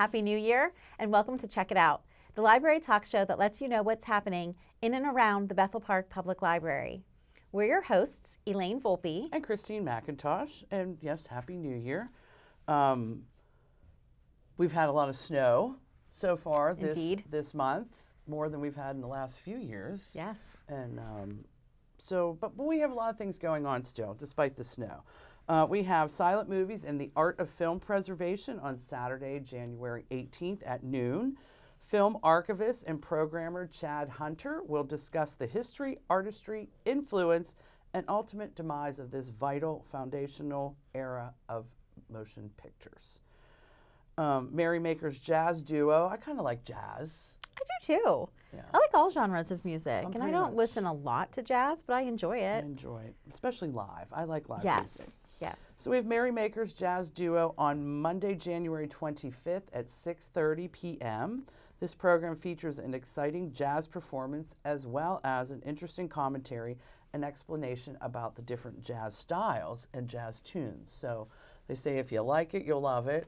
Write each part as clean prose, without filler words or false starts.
Happy New Year, and welcome to Check It Out, the library talk show that lets you know what's happening in and around the Bethel Park Public Library. We're your hosts, Elaine Volpe and Christine McIntosh, and yes, Happy New Year. We've had a lot of snow so far this month, more than we've had in the last few years. Yes. And but we have a lot of things going on still, despite the snow. We have silent movies and the art of film preservation on Saturday, January 18th at noon. Film archivist and programmer Chad Hunter will discuss the history, artistry, influence, and ultimate demise of this vital foundational era of motion pictures. Merrymakers Jazz Duo. I kind of like jazz. I do too. Yeah. I like all genres of music, and I pretty don't much. listen a lot to jazz, but I enjoy I it. enjoy it, especially live. I like live Yes. music. Yes. So we have Merrymakers Jazz Duo on Monday, January 25th at 6:30 p.m. This program features an exciting jazz performance as well as an interesting commentary and explanation about the different jazz styles and jazz tunes. So they say if you like it, you'll love it.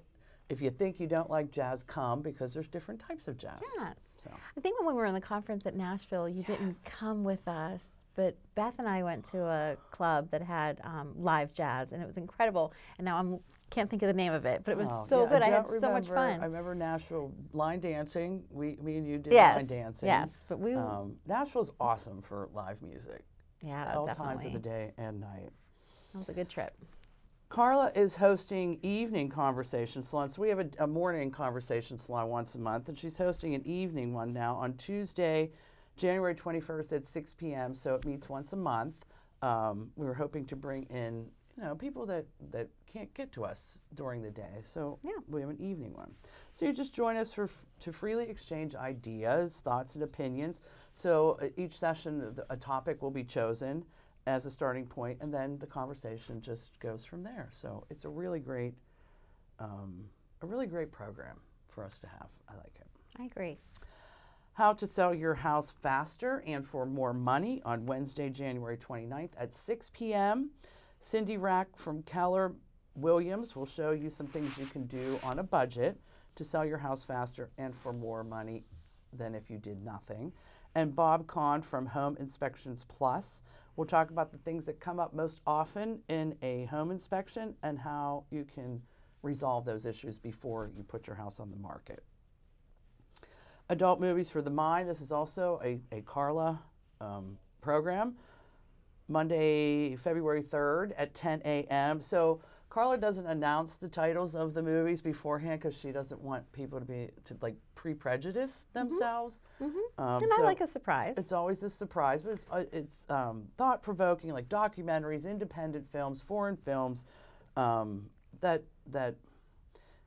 If you think you don't like jazz, come, because there's different types of jazz. Yes. So. I think when we were in the conference at Nashville, you didn't come with us, but Beth and I went to a club that had live jazz, and it was incredible. And now I can't think of the name of it, but it was so good. I had so much fun. I remember Nashville line dancing. Me and you did Yes. line dancing. Yes, but we. Nashville's awesome for live music. Yeah, all definitely. times of the day and night. That was a good trip. Carla is hosting evening conversation salons. So we have a morning conversation salon once a month, and she's hosting an evening one now on Tuesday, January 21st at 6 p.m. So it meets once a month. We were hoping to bring in, people that can't get to us during the day. So we have an evening one. So you just join us to freely exchange ideas, thoughts, and opinions. So each session, a topic will be chosen as a starting point, and then the conversation just goes from there. So it's a really great program for us to have. I like it. I agree. How to sell your house faster and for more money on Wednesday, January 29th at 6 p.m. Cindy Rack from Keller Williams will show you some things you can do on a budget to sell your house faster and for more money than if you did nothing. And Bob Kahn from Home Inspections Plus will talk about the things that come up most often in a home inspection and how you can resolve those issues before you put your house on the market. Adult Movies for the Mind. This is also a Carla program. Monday, February 3rd at 10 a.m. So Carla doesn't announce the titles of the movies beforehand because she doesn't want people to pre-prejudice themselves. Mm-hmm. And I like a surprise. It's always a surprise, but it's thought-provoking, like documentaries, independent films, foreign films that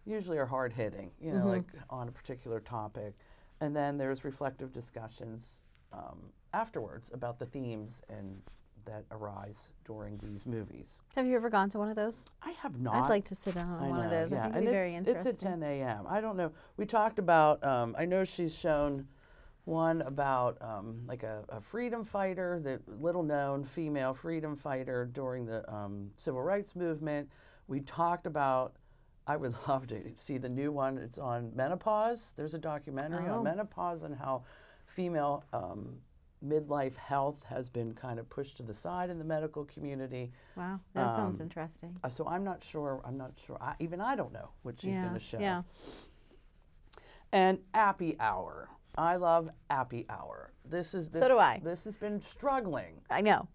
usually are hard-hitting, like on a particular topic. And then there's reflective discussions afterwards about the themes that arise during these movies. Have you ever gone to one of those? I have not. I'd like to sit down on one of those. Yeah. I think And it'd be very interesting. it's at 10 a.m. I don't know. We talked about, I know she's shown one about like a freedom fighter, the little-known female freedom fighter during the civil rights movement. We talked about, I would love to see the new one. It's on menopause. There's a documentary on menopause and how female midlife health has been kind of pushed to the side in the medical community. Wow, that sounds interesting. So I'm not sure. Even I don't know what she's going to show. Yeah. And Appy Hour. I love Appy Hour. So do I. This has been struggling. I know.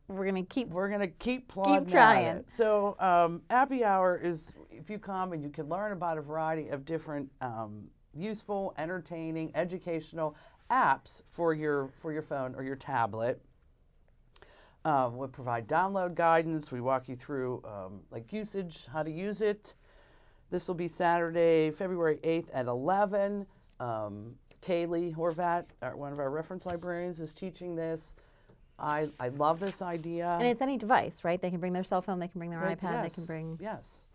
We're gonna keep plodding trying. at it. So Appy Hour is, if you come and you can learn about a variety of different useful, entertaining, educational apps for your phone or your tablet. We provide download guidance. We walk you through like usage, how to use it. This will be Saturday, February 8th at 11. Kaylee Horvat, one of our reference librarians, is teaching this. I love this idea. And it's any device, right? They can bring their cell phone, they can bring their iPad, yes, they can bring... Yes.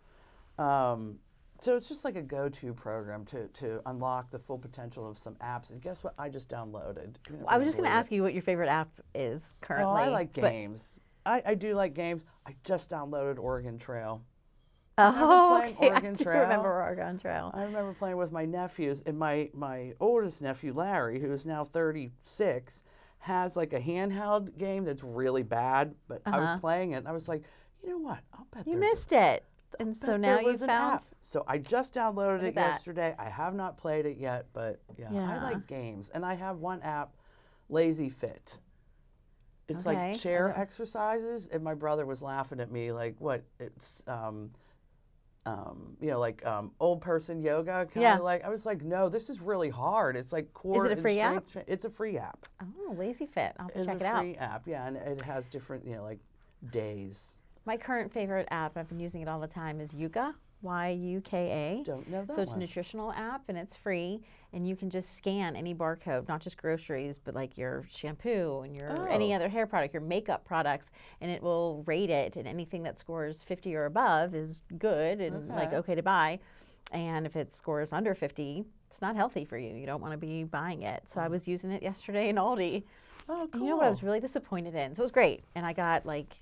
So it's just like a go-to program to unlock the full potential of some apps. And guess what? I just downloaded. I was just going to ask you what your favorite app is currently. Oh, I like games. I do like games. I just downloaded Oregon Trail. Oh, playing okay. Oregon I do Trail? remember Oregon Trail. I remember playing with my nephews, and my oldest nephew, Larry, who is now 36, has like a handheld game that's really bad, but I was playing it, and I was like, you know what? I'll bet You there's missed it. And bet so now there you was an found. app. So I just downloaded Look it at that. yesterday. I have not played it yet, but yeah, I Yeah. like games. And I have one app, Lazy Fit. It's Okay. like chair exercises, and my brother was laughing at me like, what? It's like old person yoga, kind Yeah. of like. I was like, no, this is really hard. It's like core a and free app? strength. It's a free app. Oh, Lazy Fit. I'll have to It's check a it out. free app, yeah, and it has different, like days. My current favorite app, I've been using it all the time, is Yuka, Yuka. Don't know that So it's a one. nutritional app and it's free, and you can just scan any barcode, not just groceries, but like your shampoo and your any Oh. other hair product, your makeup products, and it will rate it, and anything that scores 50 or above is good and like Okay. okay to buy. And if it scores under 50, it's not healthy for you. You don't want to be buying it. So I was using it yesterday in Aldi. Oh, cool. And you know what I was really disappointed in? So it was great. And I got like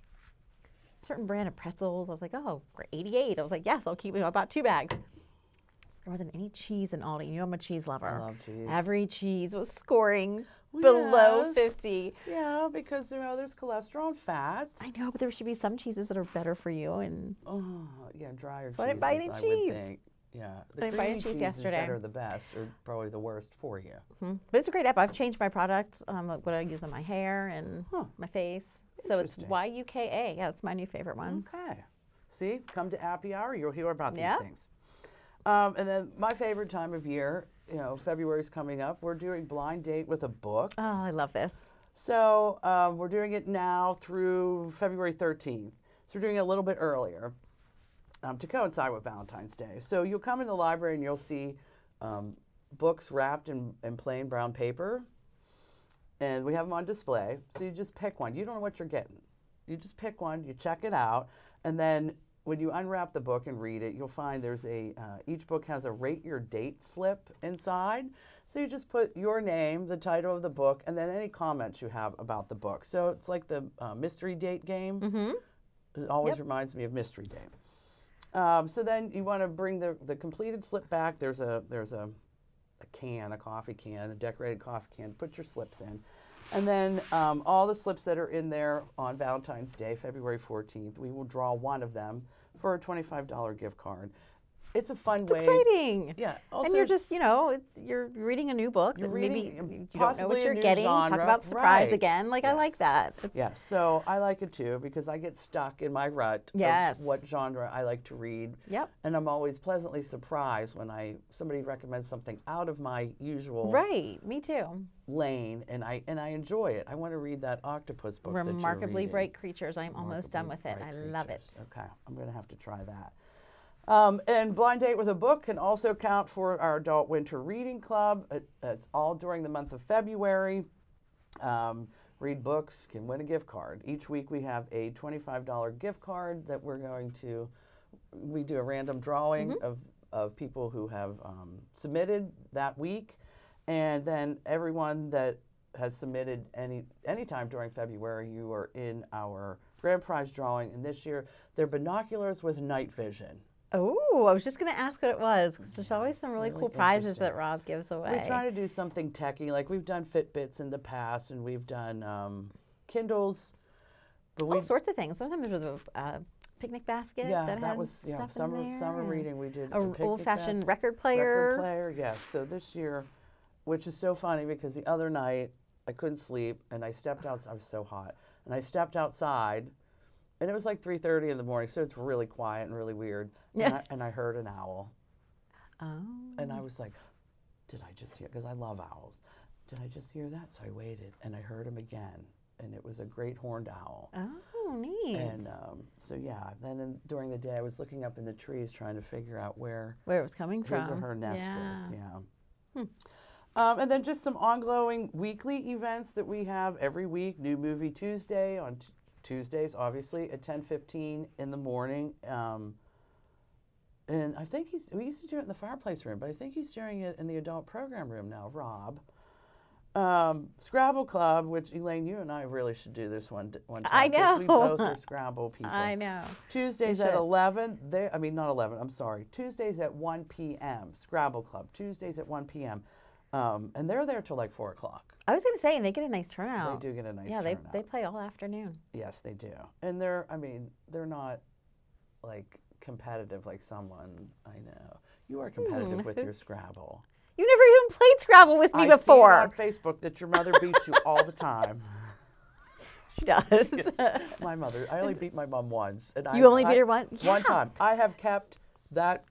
a certain brand of pretzels. I was like, oh, for 88. I was like, yes, I'll keep it. I bought 2 bags. There wasn't any cheese in Aldi. You know I'm a cheese lover. I love cheese. Every cheese was scoring below Yes. 50. Yeah, because there's cholesterol and fat. I know, but there should be some cheeses that are better for you. And Oh, yeah, drier cheeses. So I didn't buy any I cheese. would think. Yeah, the I didn't buy any creamy cheese cheeses yesterday. that are the best are probably the worst for you. but it's a great app. I've changed my product, like what I use on my hair and my face. So it's Interesting. Yuka. Yeah, that's my new favorite one. Okay. See, come to Happy Hour, you'll hear about Yeah. these things. And then my favorite time of year, February's coming up. We're doing Blind Date with a Book. Oh, I love this. So we're doing it now through February 13th. So we're doing it a little bit earlier to coincide with Valentine's Day. So you'll come in the library and you'll see books wrapped in plain brown paper. And we have them on display. So you just pick one. You don't know what you're getting. You just pick one, you check it out, and then when you unwrap the book and read it, you'll find there's each book has a rate your date slip inside. So you just put your name, the title of the book, and then any comments you have about the book. So it's like the mystery date game. Mm-hmm. It always reminds me of mystery date. So then you want to bring the completed slip back. There's a can, a coffee can, a decorated coffee can. Put your slips in. And then all the slips that are in there on Valentine's Day, February 14th, we will draw one of them for a $25 gift card. It's a fun way. Exciting. Yeah. Also, And you're just, you're reading a new book. You're That maybe reading you don't know possibly what a you're new getting. Talk genre. about surprise Right. again. Like, I like Yes. that. yeah, so I like it too because I get stuck in my rut Yes. of what genre I like to read. Yep. And I'm always pleasantly surprised when somebody recommends something out of my usual Right. Me too. lane, and I enjoy it. I want to read that octopus book. that you're Remarkably reading. Bright Creatures. I'm almost done with it. I Bright love it. Creatures. Okay, I'm going to have to try that. And Blind Date with a Book can also count for our Adult Winter Reading Club. It's all during the month of February. Read books, can win a gift card. Each week we have a $25 gift card that we do a random drawing of people who have submitted that week. And then everyone that has submitted any time during February, you are in our grand prize drawing. And this year, they're binoculars with night vision. Oh, I was just going to ask what it was because there's always some really cool prizes interesting. that Rob gives away. We try to do something techy, like we've done Fitbits in the past, and we've done Kindles. But All sorts of things. Sometimes there's a picnic basket that had was stuff summer in there. summer and reading. We did An the picnic old-fashioned basket. record player. Record player, yes. So this year, which is so funny because the other night I couldn't sleep and I stepped outside. I was so hot, and I stepped outside, and it was like 3:30 in the morning, so it's really quiet and really weird. Yeah. And I heard an owl, Oh. and I was like, "Did I just hear?" Because I love owls. Did I just hear that? So I waited, and I heard him again, and it was a great horned owl. Oh, neat. And so yeah, then during the day I was looking up in the trees trying to figure out where Where it was coming from. his or her nest yeah. is. Yeah. And then just some ongoing weekly events that we have every week. New Movie Tuesday on Tuesdays, obviously at 10:15 in the morning. And I think we used to do it in the fireplace room, but I think he's doing it in the adult program room now, Rob. Scrabble Club, which Elaine, you and I really should do this one time. I 'Cause we know. both are Scrabble people. I know. Tuesdays We at should. 11. Not 11. I'm sorry. Tuesdays at 1 p.m. Scrabble Club. Tuesdays at 1 p.m. And they're there till like 4 o'clock. I was going to say, and they get a nice turnout. They do get a nice Yeah, turnout. they play all afternoon. Yes, they do. And they're not like competitive like someone I know. You are competitive with your Scrabble. You never even played Scrabble with me before. I see it on Facebook that your mother beats you all the time. She does. My mother. I only beat my mom once. And You only beat her once? One Yeah. time. I have kept that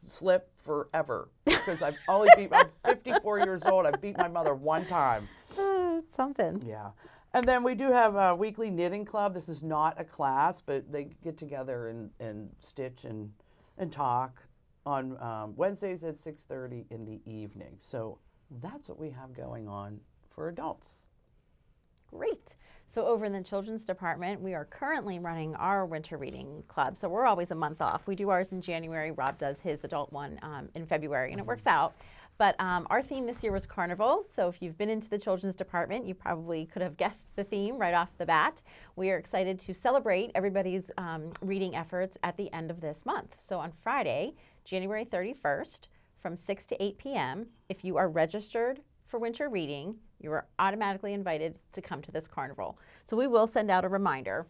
slip forever because I'm 54 years old. I beat my mother one time. Something. Yeah. And then we do have a weekly knitting club. This is not a class, but they get together and stitch and talk on Wednesdays at 6:30 in the evening. So that's what we have going on for adults. Great. So over in the children's department, we are currently running our winter reading club. So we're always a month off. We do ours in January. Rob does his adult one in February, and it works out. But our theme this year was Carnival. So if you've been into the children's department, you probably could have guessed the theme right off the bat. We are excited to celebrate everybody's reading efforts at the end of this month. So on Friday, January 31st, from 6 to 8 p.m., if you are registered for winter reading, you are automatically invited to come to this carnival. So we will send out a reminder,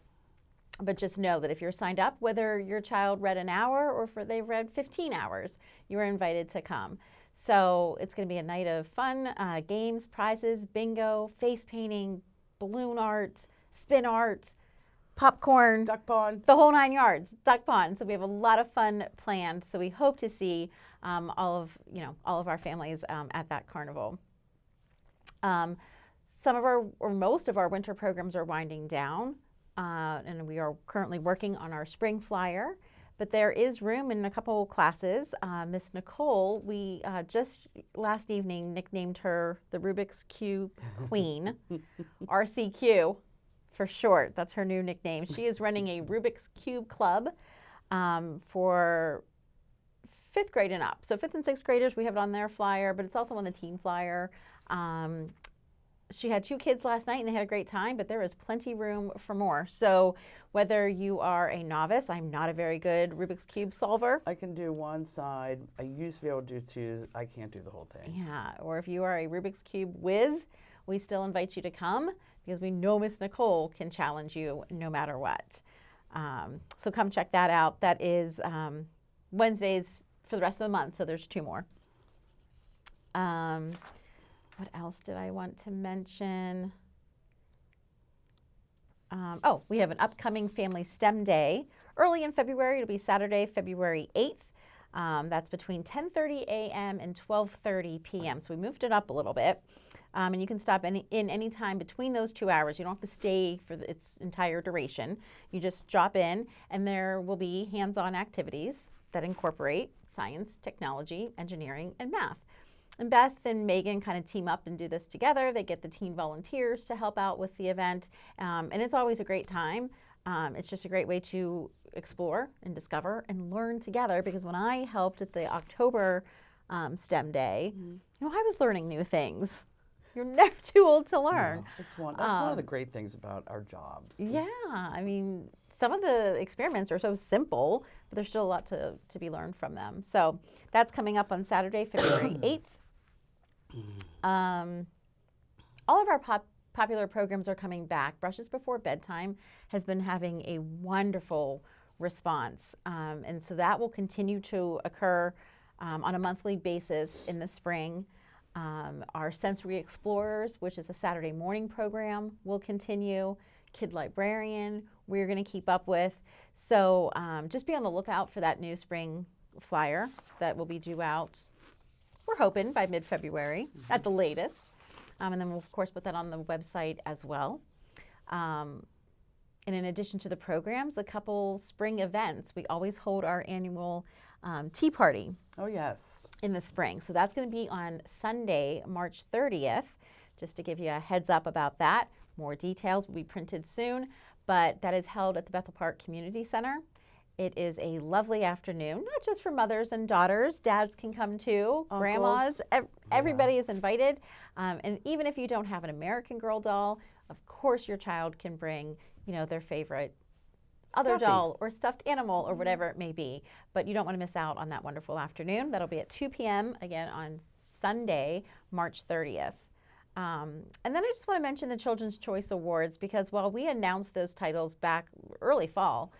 but just know that if you're signed up, whether your child read an hour or if they read 15 hours, you are invited to come. So it's going to be a night of fun, games, prizes, bingo, face painting, balloon art, spin art, popcorn, Duck pond. the whole 9 yards, duck pond. So we have a lot of fun planned. So we hope to see all of our families at that carnival. Some of our, or most of our winter programs are winding down, and we are currently working on our spring flyer, but there is room in a couple classes. Miss Nicole, we just last evening nicknamed her the Rubik's Cube Queen, RCQ for short. That's her new nickname. She is running a Rubik's Cube Club for 5th grade and up. So 5th and 6th graders, we have it on their flyer, but it's also on the teen flyer. She had 2 kids last night and they had a great time, but there is plenty room for more. So whether you are a novice, I'm not a very good Rubik's Cube solver. I can do one side. I used to be able to do 2. I can't do the whole thing. Yeah, or if you are a Rubik's Cube whiz, we still invite you to come because we know Miss Nicole can challenge you no matter what. So come check that out. That is Wednesdays for the rest of the month, so there's 2 more. What else did I want to mention? We have an upcoming Family STEM Day. Early in February, it'll be Saturday, February 8th. That's between 10:30 a.m. and 12:30 p.m. So we moved it up a little bit. And you can stop in any time between those 2 hours. You don't have to stay for its entire duration. You just drop in, and there will be hands-on activities that incorporate science, technology, engineering, and math. And Beth and Megan kind of team up and do this together. They get the teen volunteers to help out with the event. And it's always a great time. It's just a great way to explore and discover and learn together, because when I helped at the October STEM Day, I was learning new things. You're never too old to learn. No, that's one of the great things about our jobs. Yeah, I mean, some of the experiments are so simple, but there's still a lot to be learned from them. So that's coming up on Saturday, February 8th. All of our popular programs are coming back. Brushes Before Bedtime has been having a wonderful response. And so that will continue to occur on a monthly basis in the spring. Our Sensory Explorers, which is a Saturday morning program, will continue. Kid Librarian, we're going to keep up with. So just be on the lookout for that new spring flyer that will be due out, we're hoping, by mid-February at the latest. And then we'll, of course, put that on the website as well. And in addition to the programs, a couple spring events. We always hold our annual tea party. Oh, yes. In the spring. So that's going to be on Sunday, March 30th, just to give you a heads up about that. More details will be printed soon, but that is held at the Bethel Park Community Center. It is a lovely afternoon, not just for mothers and daughters. Dads can come too, grandmas, everybody is invited. And even if you don't have an American Girl doll, of course your child can bring, their favorite other doll or stuffed animal or whatever it may be. But you don't want to miss out on that wonderful afternoon. That'll be at 2 p.m. again on Sunday, March 30th. And then I just want to mention the Children's Choice Awards, because while we announced those titles back early fall,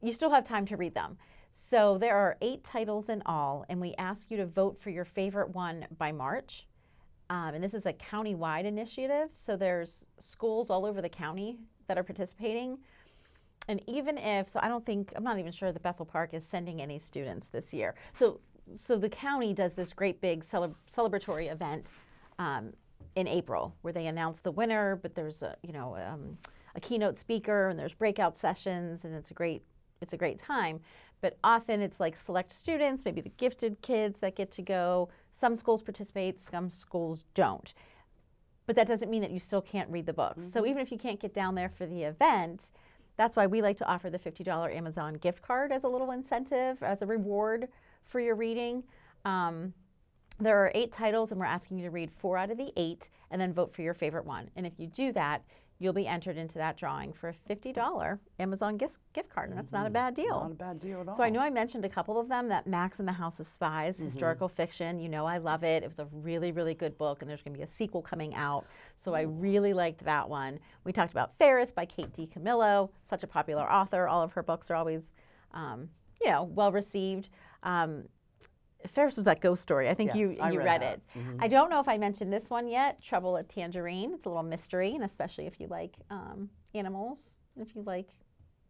you still have time to read them. So there are 8 titles in all, and we ask you to vote for your favorite one by March. And this is a county-wide initiative, so there's schools all over the county that are participating. And even if, I'm not even sure that Bethel Park is sending any students this year. So the county does this great big celebratory event in April where they announce the winner, but there's a keynote speaker and there's breakout sessions, and it's a great time. But often it's like select students, maybe the gifted kids that get to go. Some schools participate, some schools don't. But that doesn't mean that you still can't read the books. So even if you can't get down there for the event, that's why we like to offer the $50 Amazon gift card as a little incentive, as a reward for your reading. There are 8 titles, and we're asking you to read 4 out of the 8 and then vote for your favorite one. And if you do that, you'll be entered into that drawing for a $50 Amazon gift card, and that's not a bad deal. Not a bad deal at all. So I know I mentioned a couple of them, that Max and the House of Spies, historical fiction. I love it. It was a really, really good book, and there's going to be a sequel coming out. So I really liked that one. We talked about Ferris by Kate DiCamillo, such a popular author. All of her books are always, well received. Ferris was that ghost story. I think you read it. I don't know if I mentioned this one yet, Trouble at Tangerine. It's a little mystery, and especially if you like animals, if you like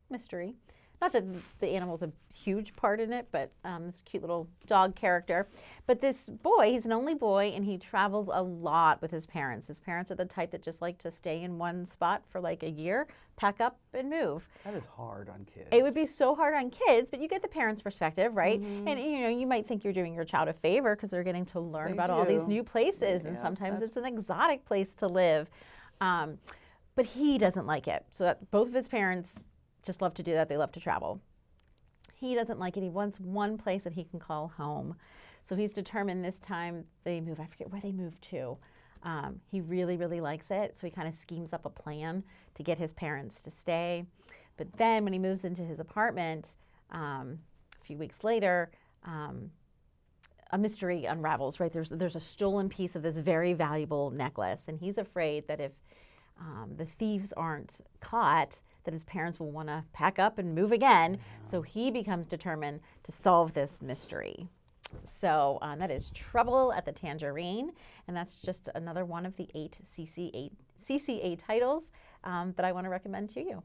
mystery. Not that the animal's a huge part in it, but this cute little dog character. But this boy, he's an only boy, and he travels a lot with his parents. His parents are the type that just like to stay in one spot for like a year, pack up, and move. That is hard on kids. It would be so hard on kids, but you get the parents' perspective, right? And you might think you're doing your child a favor because they're getting to learn about all these new places, and sometimes it's an exotic place to live. But he doesn't like it. So that both of his parents just love to do that. They love to travel. He doesn't like it. He wants one place that he can call home. So he's determined this time they move. I forget where they moved to. He really, really likes it. So he kind of schemes up a plan to get his parents to stay. But then when he moves into his apartment, a few weeks later, a mystery unravels, right? There's a stolen piece of this very valuable necklace. And he's afraid that if the thieves aren't caught, that his parents will want to pack up and move again. So he becomes determined to solve this mystery. So that is Trouble at the Tangerine, and that's just another one of the 8 CCA titles that I want to recommend to you.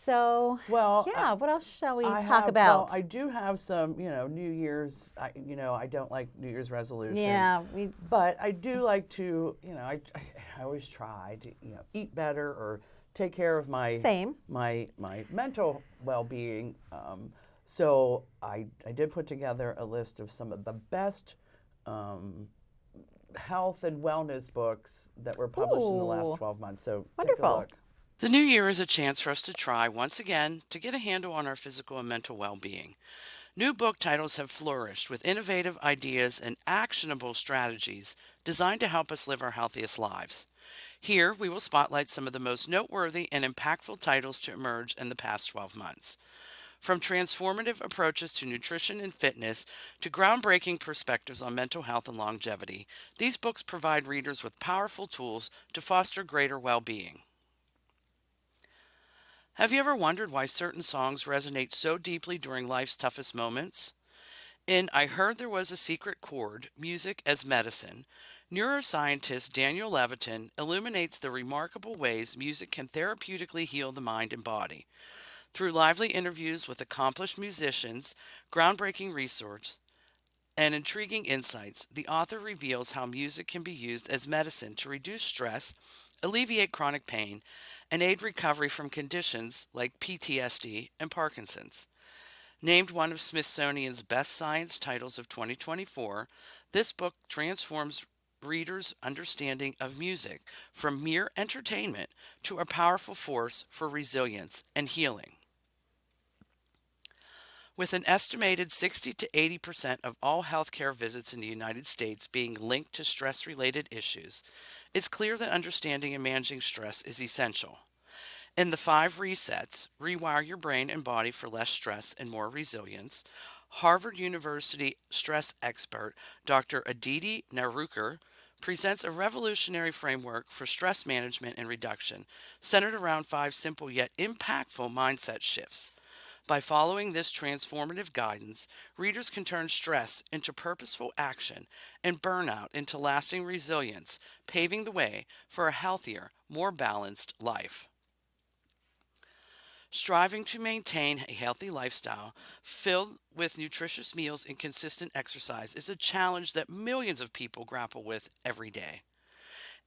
So, what else shall we talk about? Well, I do have some, New Year's, I don't like New Year's resolutions. Yeah. But I do like to, I always try to, eat better or take care of my mental well-being. So I did put together a list of some of the best health and wellness books that were published in the last 12 months. So wonderful. Take a look. The new year is a chance for us to try once again to get a handle on our physical and mental well-being. New book titles have flourished with innovative ideas and actionable strategies designed to help us live our healthiest lives. Here, we will spotlight some of the most noteworthy and impactful titles to emerge in the past 12 months. From transformative approaches to nutrition and fitness to groundbreaking perspectives on mental health and longevity, these books provide readers with powerful tools to foster greater well-being. Have you ever wondered why certain songs resonate so deeply during life's toughest moments? In I Heard There Was a Secret Chord, Music as Medicine, neuroscientist Daniel Levitin illuminates the remarkable ways music can therapeutically heal the mind and body. Through lively interviews with accomplished musicians, groundbreaking research, and intriguing insights, the author reveals how music can be used as medicine to reduce stress, alleviate chronic pain, and aid recovery from conditions like PTSD and Parkinson's. Named one of Smithsonian's Best Science Titles of 2024, this book transforms readers' understanding of music from mere entertainment to a powerful force for resilience and healing. With an estimated 60 to 80% of all healthcare visits in the United States being linked to stress-related issues, it's clear that understanding and managing stress is essential. In the 5 resets, Rewire Your Brain and Body for Less Stress and More Resilience, Harvard University stress expert Dr. Aditi Narukar presents a revolutionary framework for stress management and reduction, centered around 5 simple yet impactful mindset shifts. By following this transformative guidance, readers can turn stress into purposeful action and burnout into lasting resilience, paving the way for a healthier, more balanced life. Striving to maintain a healthy lifestyle filled with nutritious meals and consistent exercise is a challenge that millions of people grapple with every day.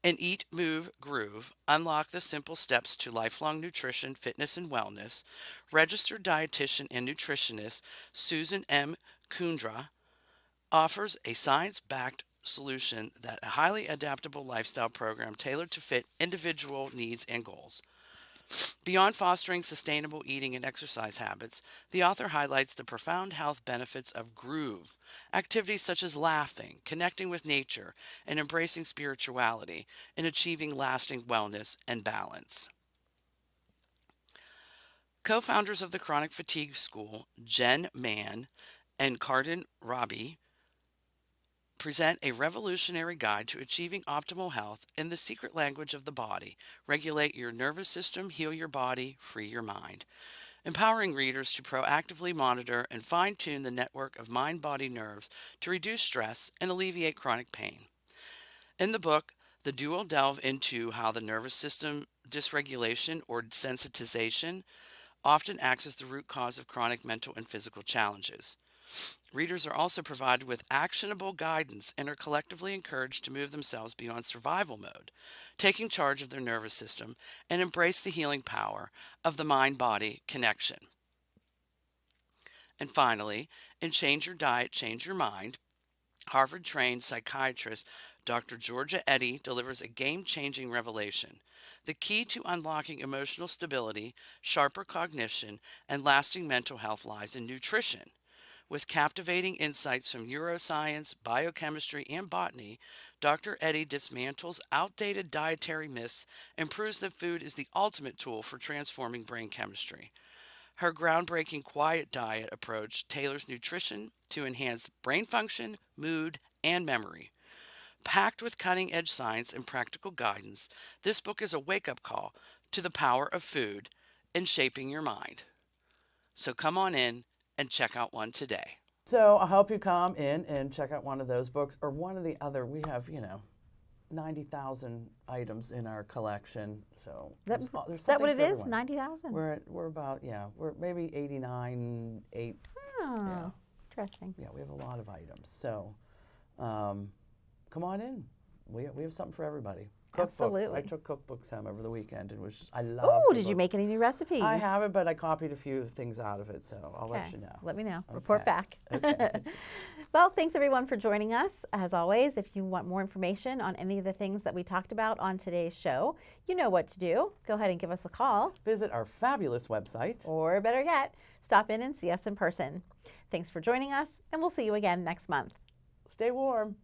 In Eat, Move, Groove, unlock the simple steps to lifelong nutrition, fitness, and wellness, registered dietitian and nutritionist Susan M. Kundra offers a science-backed solution that a highly adaptable lifestyle program tailored to fit individual needs and goals. Beyond fostering sustainable eating and exercise habits, the author highlights the profound health benefits of groove, activities such as laughing, connecting with nature, and embracing spirituality in achieving lasting wellness and balance. Co-founders of the Chronic Fatigue School, Jen Mann and Cardin Rabi, present a revolutionary guide to achieving optimal health in the secret language of the body. Regulate your nervous system, heal your body, free your mind. Empowering readers to proactively monitor and fine-tune the network of mind-body nerves to reduce stress and alleviate chronic pain. In the book, the duo delve into how the nervous system dysregulation or sensitization often acts as the root cause of chronic mental and physical challenges. Readers are also provided with actionable guidance and are collectively encouraged to move themselves beyond survival mode, taking charge of their nervous system, and embrace the healing power of the mind-body connection. And finally, in Change Your Diet, Change Your Mind, Harvard-trained psychiatrist Dr. Georgia Eddy delivers a game-changing revelation. The key to unlocking emotional stability, sharper cognition, and lasting mental health lies in nutrition. With captivating insights from neuroscience, biochemistry, and botany, Dr. Eddy dismantles outdated dietary myths and proves that food is the ultimate tool for transforming brain chemistry. Her groundbreaking quiet diet approach tailors nutrition to enhance brain function, mood, and memory. Packed with cutting-edge science and practical guidance, this book is a wake-up call to the power of food in shaping your mind. So come on in and check out one today. So I hope you come in and check out one of those books or one of the other. We have, 90,000 items in our collection. So there's Is that what something it for is? everyone. 90,000? We're about, we're maybe 89, 8. Oh, Yeah. interesting. Yeah, we have a lot of items. So come on in. We have something for everybody. Cookbooks. Absolutely. I took cookbooks home over the weekend and I love. Oh, did you make any new recipes? I haven't, but I copied a few things out of it, so I'll let you know. Let me know. Report Okay. back. Okay. Well, thanks everyone for joining us. As always, if you want more information on any of the things that we talked about on today's show, you know what to do. Go ahead and give us a call. Visit our fabulous website. Or better yet, stop in and see us in person. Thanks for joining us, and we'll see you again next month. Stay warm.